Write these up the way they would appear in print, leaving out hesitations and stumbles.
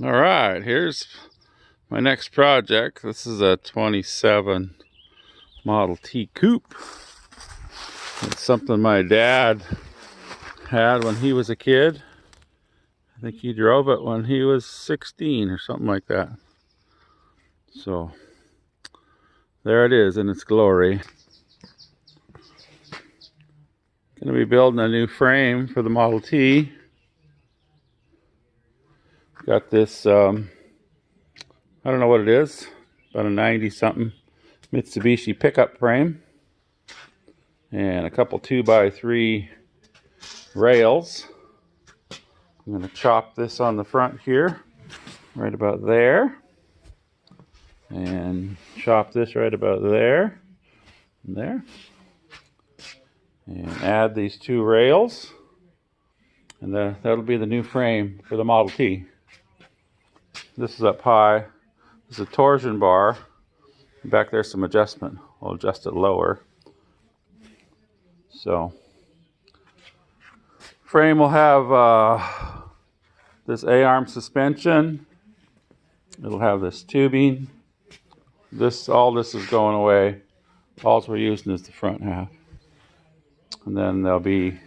All right, here's my next project. This is a 27 Model T Coupe. It's something my dad had when he was a kid. I think he drove it when he was 16 or something like that. So there it is in its glory. Gonna be building a new frame for the Model T. Got this, I don't know what it is, about a 90-something Mitsubishi pickup frame. And a couple 2x3 rails. I'm going to chop this on the front here, right about there. And chop this right about there and there. And add these two rails. And that'll be the new frame for the Model T. This is up high. This is a torsion bar. Back there's some adjustment. I'll adjust it lower. So, frame will have this A-arm suspension. It'll have this tubing. All this is going away. All we're using is the front half. And then there'll be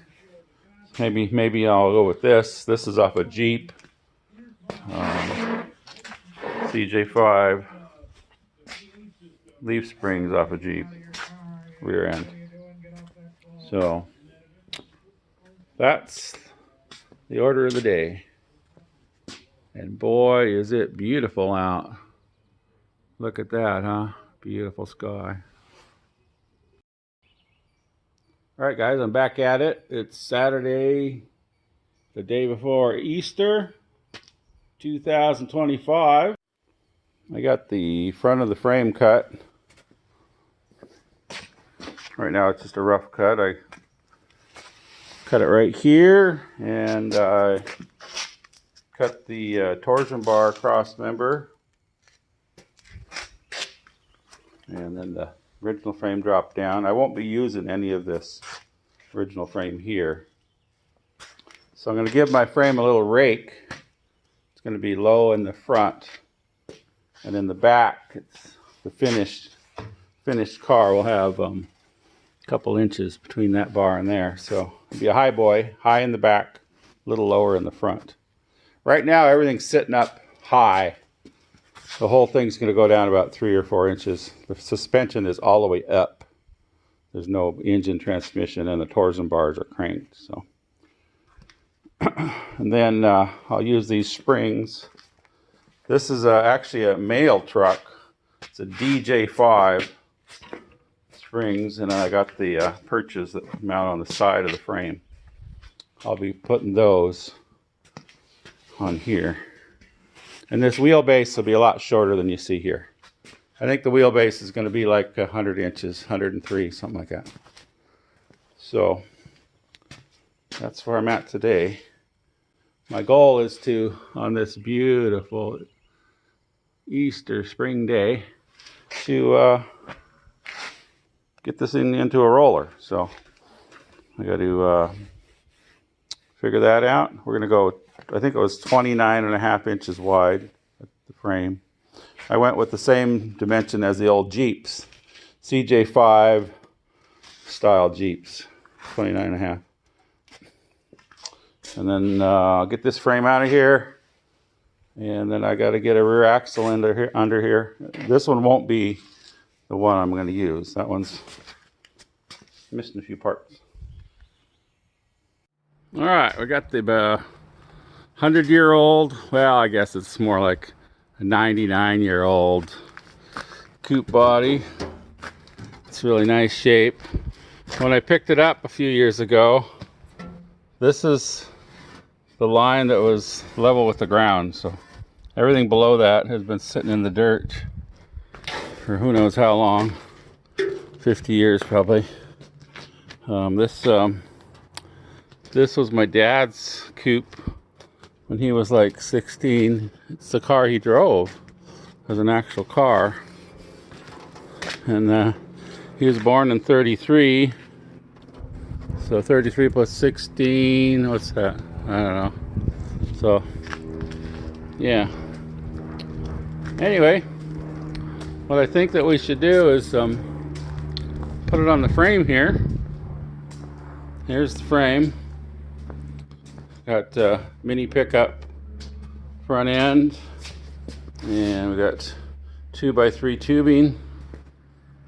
maybe I'll go with this. This is off a Jeep CJ5 leaf springs off a Jeep rear end. So that's the order of the day. And boy, is it beautiful out. Look at that, huh? Beautiful sky. All right, guys, I'm back at it. It's Saturday, the day before Easter, 2025. I got the front of the frame cut. Right now it's just a rough cut. I cut it right here, and I cut the torsion bar cross member, and then the original frame dropped down. I won't be using any of this original frame here, so I'm going to give my frame a little rake. It's going to be low in the front, and in the back, it's the finished car will have a couple inches between that bar and there. So it'll be a high boy, high in the back, a little lower in the front. Right now, everything's sitting up high. The whole thing's going to go down about 3 or 4 inches. The suspension is all the way up. There's no engine transmission, and the torsion bars are cranked. So, and then I'll use these springs. This is actually a mail truck. It's a DJ5 springs, and I got the perches that mount on the side of the frame. I'll be putting those on here. And this wheelbase will be a lot shorter than you see here. I think the wheelbase is going to be like 100 inches, 103, something like that. So that's where I'm at today. My goal is to, on this beautiful Easter spring day, to get this thing into a roller. So I got to figure that out. We're going to go, I think it was 29.5 inches wide at the frame. I went with the same dimension as the old Jeeps, CJ5 style Jeeps, 29.5. And then I'll get this frame out of here, and then I got to get a rear axle under here. This one won't be the one I'm going to use. That one's missing a few parts. All right, we got the 100-year-old, well, I guess it's more like a 99-year-old coupe body. It's really nice shape. When I picked it up a few years ago, this is the line that was level with the ground. So everything below that has been sitting in the dirt for who knows how long, 50 years probably. This was my dad's coupe when he was like 16. It's the car he drove as an actual car. And he was born in 33. So 33 plus 16, what's that? I don't know. So yeah. Anyway, what I think that we should do is put it on the frame here. Here's the frame. Got mini pickup front end, and we got 2x3 tubing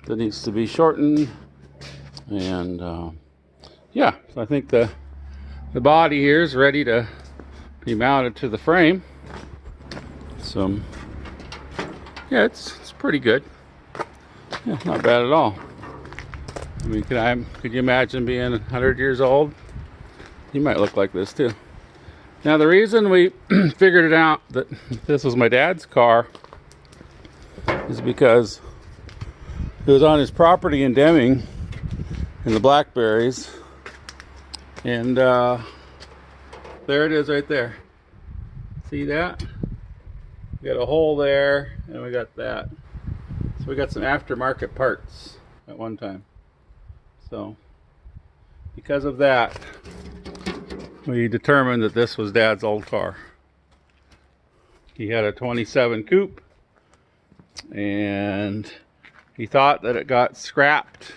that needs to be shortened, and yeah, so I think the body here is ready to be mounted to the frame. So yeah, it's pretty good. Yeah, not bad at all. I mean, could you imagine being 100 years old? You might look like this too. Now, the reason we figured it out that this was my dad's car is because it was on his property in Deming in the blackberries, and there it is right there. See that? We got a hole there, and we got that. So we got some aftermarket parts at one time. So because of that, we determined that this was Dad's old car. He had a 27 Coupe, and he thought that it got scrapped.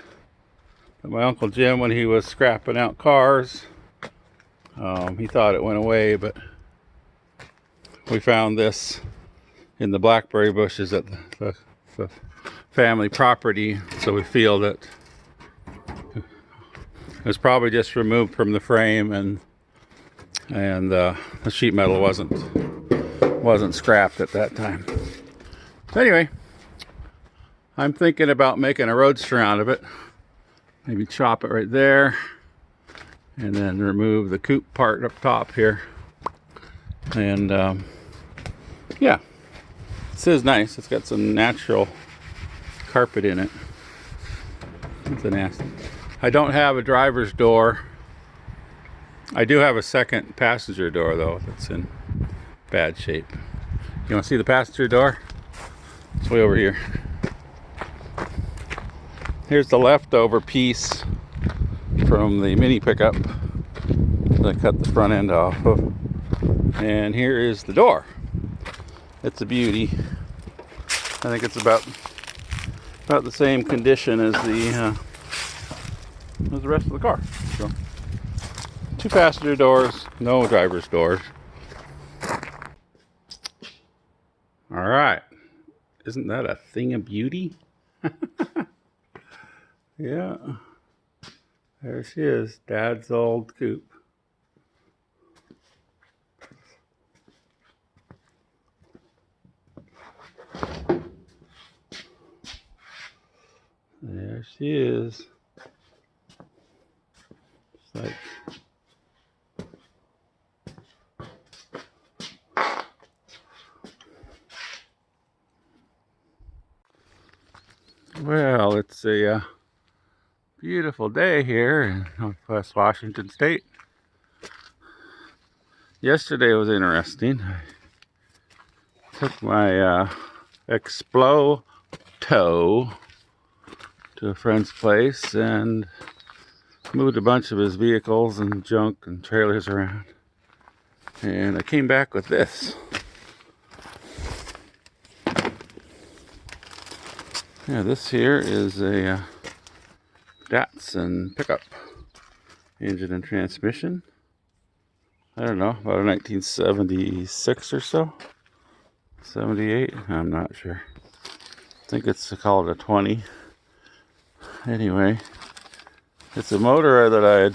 But my Uncle Jim, when he was scrapping out cars, he thought it went away, but we found this in the blackberry bushes at the family property, so we feel that it was probably just removed from the frame, and the sheet metal wasn't scrapped at that time. So anyway, I'm thinking about making a roadster out of it. Maybe chop it right there, and then remove the coupe part up top here. And yeah, this is nice. It's got some natural carpet in it. It's a nasty. I don't have a driver's door. I do have a second passenger door though that's in bad shape. You want to see the passenger door? It's way over here. Here's the leftover piece from the mini pickup that I cut the front end off of. And here is the door. It's a beauty. I think it's about the same condition as the rest of the car. So, 2 passenger doors, no driver's doors. All right, isn't that a thing of beauty? Yeah, there she is, Dad's old coupe. There she is. It's like, well, it's a beautiful day here in Northwest Washington State. Yesterday was interesting. I took my Explo tow to a friend's place and moved a bunch of his vehicles and junk and trailers around. And I came back with this. Yeah, this here is a Datsun pickup, engine and transmission. I don't know, about a 1976 or so, 78. I'm not sure. I think it's called a 20. Anyway, it's a motor that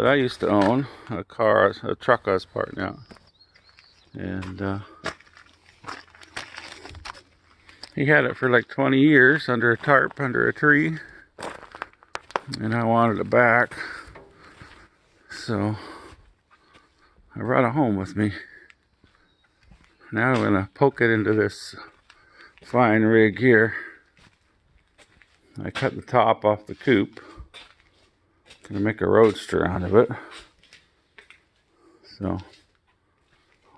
I used to own, a truck I was parting out, and he had it for like 20 years under a tarp, under a tree, and I wanted it back, so I brought it home with me. Now I'm gonna poke it into this fine rig here. I cut the top off the coupe. Gonna make a roadster out of it. So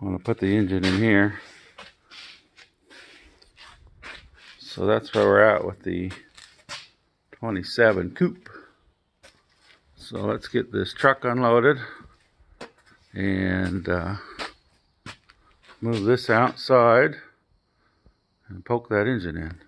I want to put the engine in here. So that's where we're at with the 27 Coupe. So let's get this truck unloaded and move this outside and poke that engine in.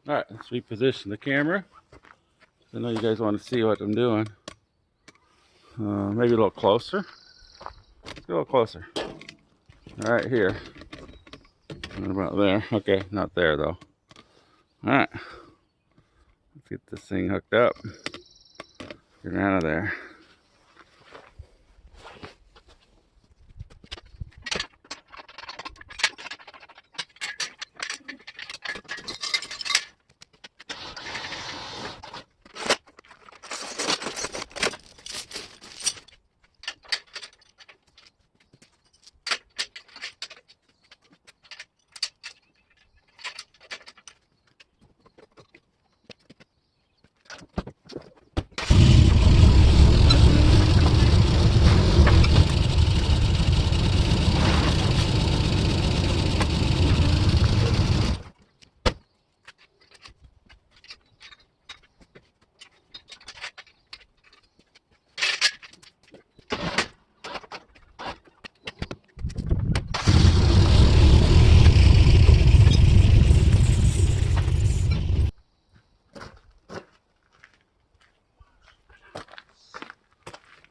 Alright, let's reposition the camera. I know you guys want to see what I'm doing. Maybe a little closer. Let's go a little closer. Right here. What about there? Okay, not there though. Alright. Let's get this thing hooked up. Get out of there.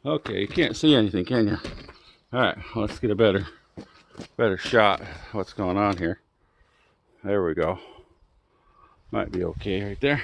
Okay, you can't see anything, can you? Alright, let's get a better shot of what's going on here. There we go. Might be okay right there.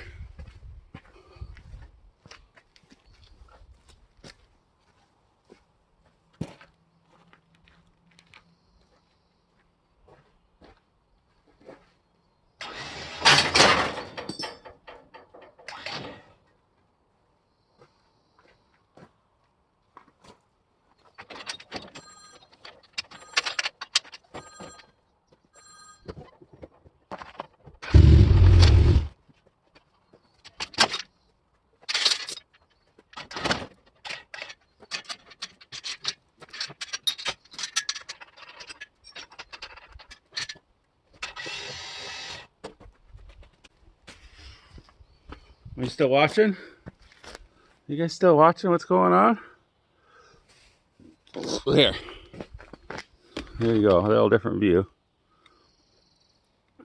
Are you still watching? You guys still watching what's going on? There. There you go. A little different view.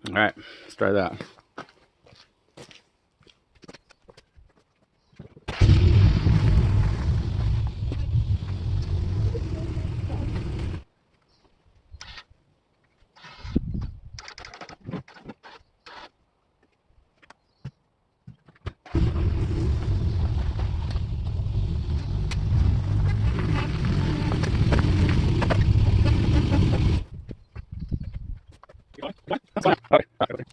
Alright, let's try that. Okay.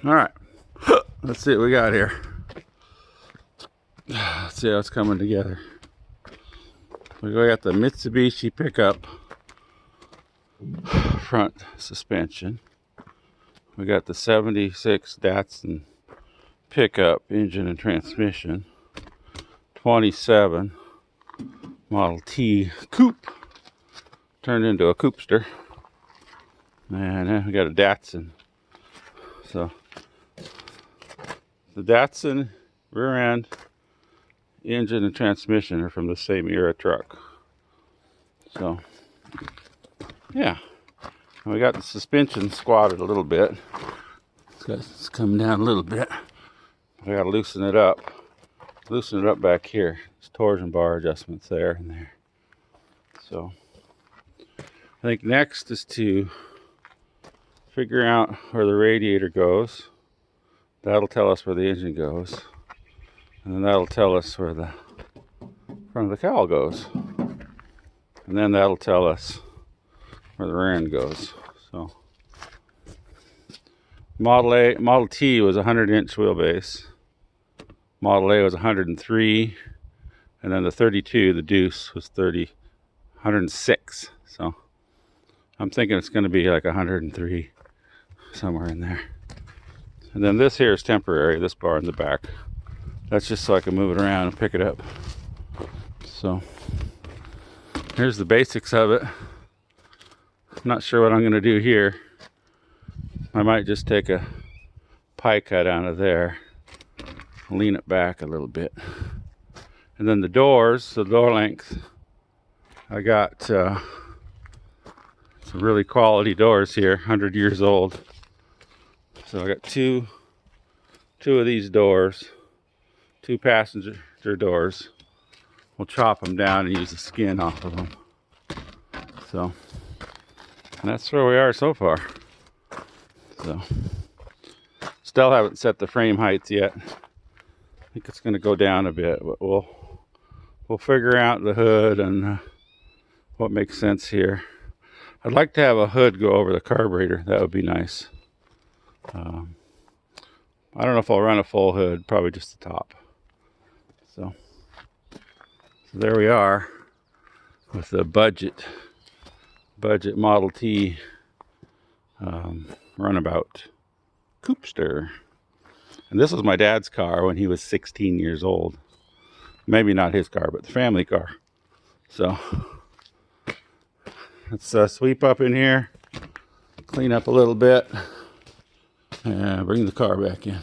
All right, let's see what we got here. Let's see how it's coming together. We got the Mitsubishi pickup front suspension. We got the 76 Datsun pickup engine and transmission. 27 Model T Coupe turned into a Coupster. And then we got a Datsun. So the Datsun rear end, engine, and transmission are from the same era truck. So yeah, and we got the suspension squatted a little bit. It's coming down a little bit. I got to loosen it up. Loosen it up back here. There's torsion bar adjustments there and there. So I think next is to figure out where the radiator goes. That'll tell us where the engine goes. And then that'll tell us where the front of the cowl goes. And then that'll tell us where the rear end goes. So Model T was 100-inch wheelbase. Model A was 103. And then the 32, the Deuce, was 106. So I'm thinking it's going to be like 103, somewhere in there. And then this here is temporary, this bar in the back. That's just so I can move it around and pick it up. So here's the basics of it. I'm not sure what I'm going to do here. I might just take a pie cut out of there, lean it back a little bit. And then the doors, the door length, I got some really quality doors here, 100 years old. So I got two of these doors, 2 passenger doors. We'll chop them down and use the skin off of them. So, and that's where we are so far. So, still haven't set the frame heights yet. I think it's going to go down a bit, but we'll figure out the hood and what makes sense here. I'd like to have a hood go over the carburetor. That would be nice. I don't know if I'll run a full hood, probably just the top. So there we are with the budget Model T runabout Coupster. And this was my dad's car when he was 16 years old. Maybe not his car, but the family car. So let's sweep up in here, clean up a little bit, and bring the car back in.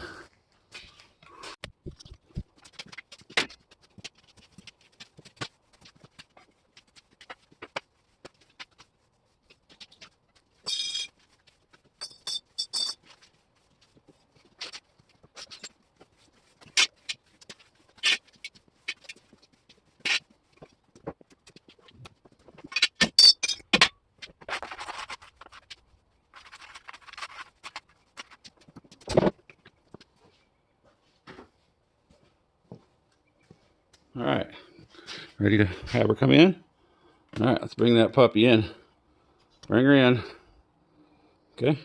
All right, ready to have her come in? All right, let's bring that puppy in. Bring her in. Okay.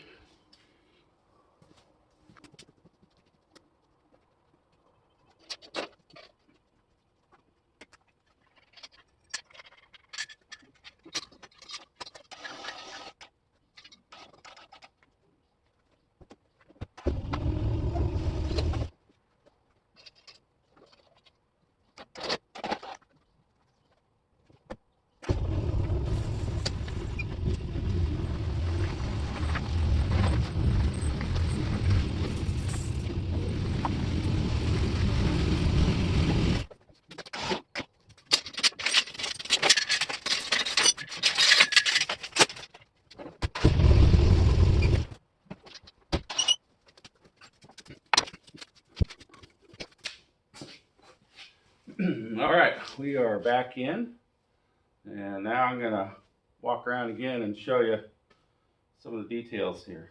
All right, we are back in, and now I'm gonna walk around again and show you some of the details here.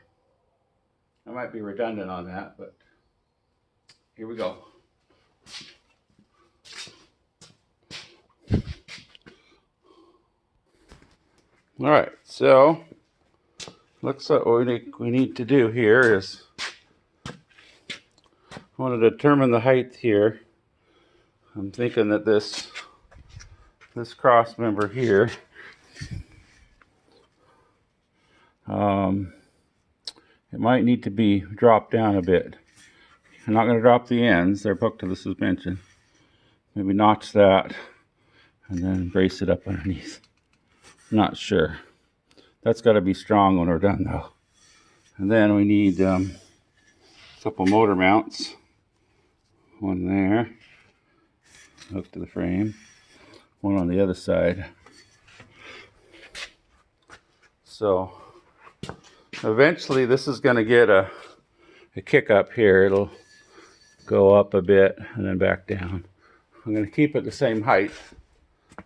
I might be redundant on that, but here we go. All right, so looks like what we need to do here is I want to determine the height here. I'm thinking that this cross member here, it might need to be dropped down a bit. I'm not going to drop the ends, they're hooked to the suspension. Maybe notch that and then brace it up underneath. Not sure. That's got to be strong when we're done though. And then we need a couple motor mounts. One there, hooked to the frame. One on the other side. So eventually this is going to get a kick up here. It'll go up a bit and then back down. I'm going to keep it the same height,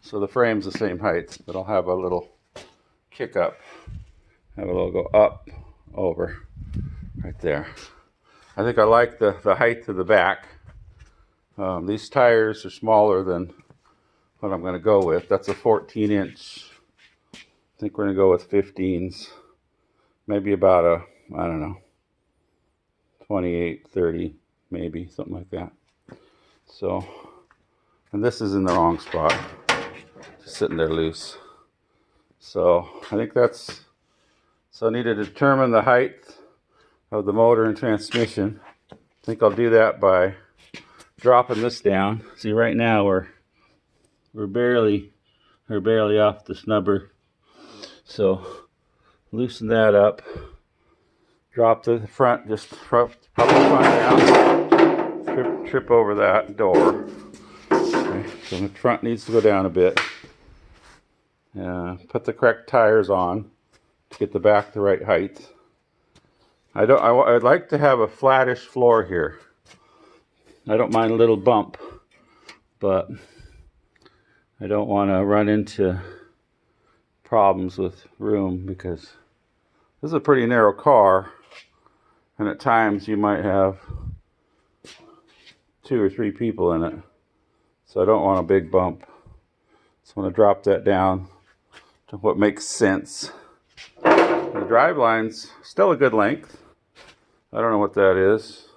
so the frame's the same height, but I'll have a little kick up, have a little go up, over, right there. I think I like the height of the back. These tires are smaller than what I'm going to go with. That's a 14-inch. I think we're going to go with 15s. Maybe about a, I don't know, 28, 30, maybe, something like that. So, and this is in the wrong spot. Just sitting there loose. So, I think that's, so I need to determine the height of the motor and transmission. I think I'll do that by dropping this down. See, right now we're barely off the snubber. So loosen that up. Drop the front, just drop the front down. Trip over that door. Okay, so the front needs to go down a bit. Put the correct tires on to get the back the right height. I'd like to have a flattish floor here. I don't mind a little bump, but I don't want to run into problems with room because this is a pretty narrow car, and at times you might have 2 or 3 people in it. So I don't want a big bump. So I want to drop that down to what makes sense. The drive line's still a good length. I don't know what that is.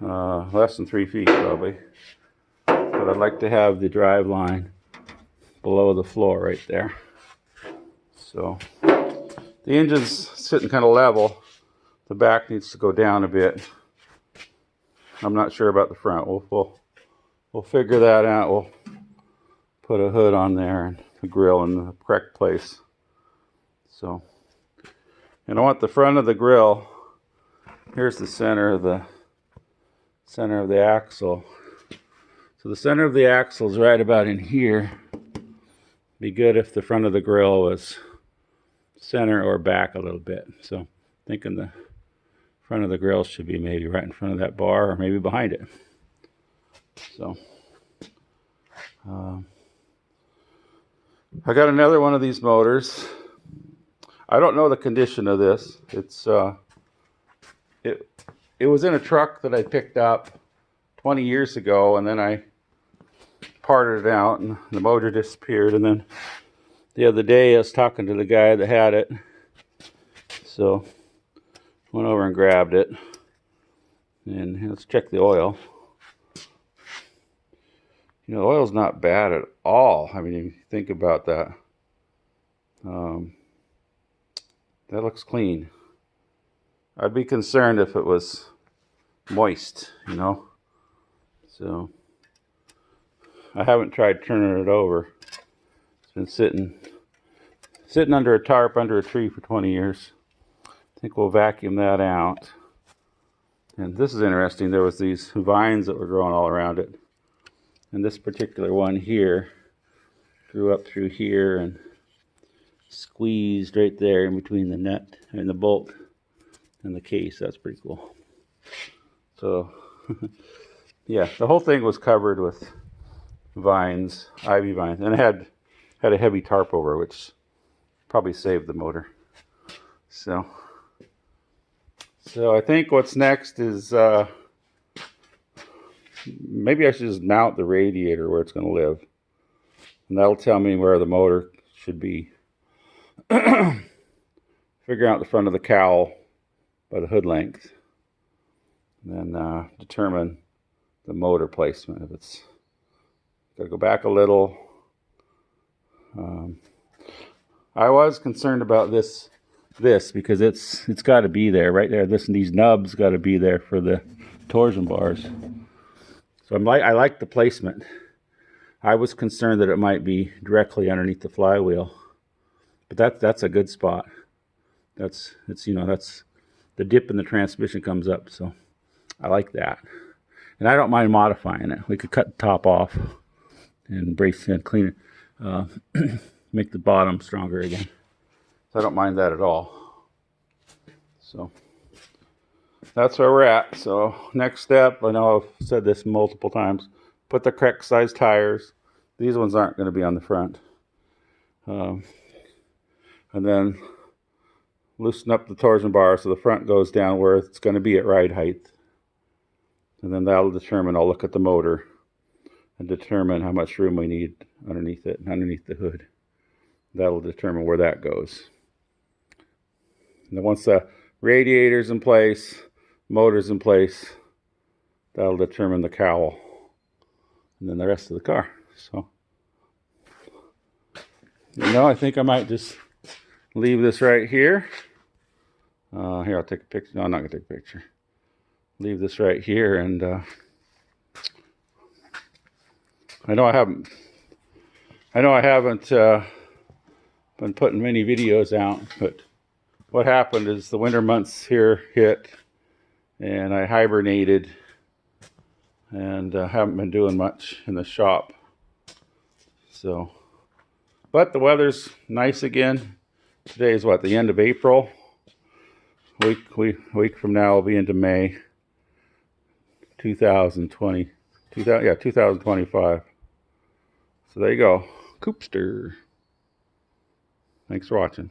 Less than 3 feet probably. But I'd like to have the drive line below the floor right there. So the engine's sitting kind of level. The back needs to go down a bit. I'm not sure about the front. We'll figure that out. We'll put a hood on there and a grill in the correct place. So, and I want the front of the grill. Here's the center of the axle. So the center of the axle is right about in here. Be good if the front of the grill was center or back a little bit. So thinking the front of the grill should be maybe right in front of that bar or maybe behind it. So I got another one of these motors. I don't know the condition of this. It's it was in a truck that I picked up 20 years ago, and then I parted it out and the motor disappeared. And then the other day I was talking to the guy that had it, so went over and grabbed it, and let's check the oil. You know, the oil's not bad at all. I mean, if you think about that, that looks clean. I'd be concerned if it was moist, you know. So I haven't tried turning it over. It's been sitting under a tarp under a tree for 20 years. I think we'll vacuum that out. And this is interesting. There was these vines that were growing all around it. And this particular one here grew up through here and squeezed right there in between the nut and the bolt and the case. That's pretty cool. So yeah, the whole thing was covered with vines, ivy vines, and it had a heavy tarp over, which probably saved the motor. So I think what's next is maybe I should just mount the radiator where it's going to live, and that'll tell me where the motor should be. Figure out the front of the cowl by the hood length. and then determine the motor placement. If it's got to go back a little. I was concerned about this because it's got to be there right there. These nubs got to be there for the torsion bars. So I like the placement. I was concerned that it might be directly underneath the flywheel, but that's a good spot. That's the dip in the transmission comes up, so I like that. And I don't mind modifying it. We could cut the top off and brace and clean it, make the bottom stronger again. So I don't mind that at all. So that's where we're at. So next step, I know I've said this multiple times, put the correct size tires. These ones aren't going to be on the front. And then loosen up the torsion bar so the front goes down where it's going to be at ride height. And then that'll determine, I'll look at the motor and determine how much room we need underneath it and underneath the hood. That'll determine where that goes. And then once the radiator's in place, motor's in place, that'll determine the cowl and then the rest of the car. So, I think I might just leave this right here. Here, I'll take a picture. No, I'm not going to take a picture. Leave this right here, and I know I haven't been putting many videos out, but what happened is the winter months here hit, and I hibernated, and haven't been doing much in the shop. So, but the weather's nice again. Today is what, the end of April. Week from now, we'll be into May 2025. So there you go, Coupster. Thanks for watching.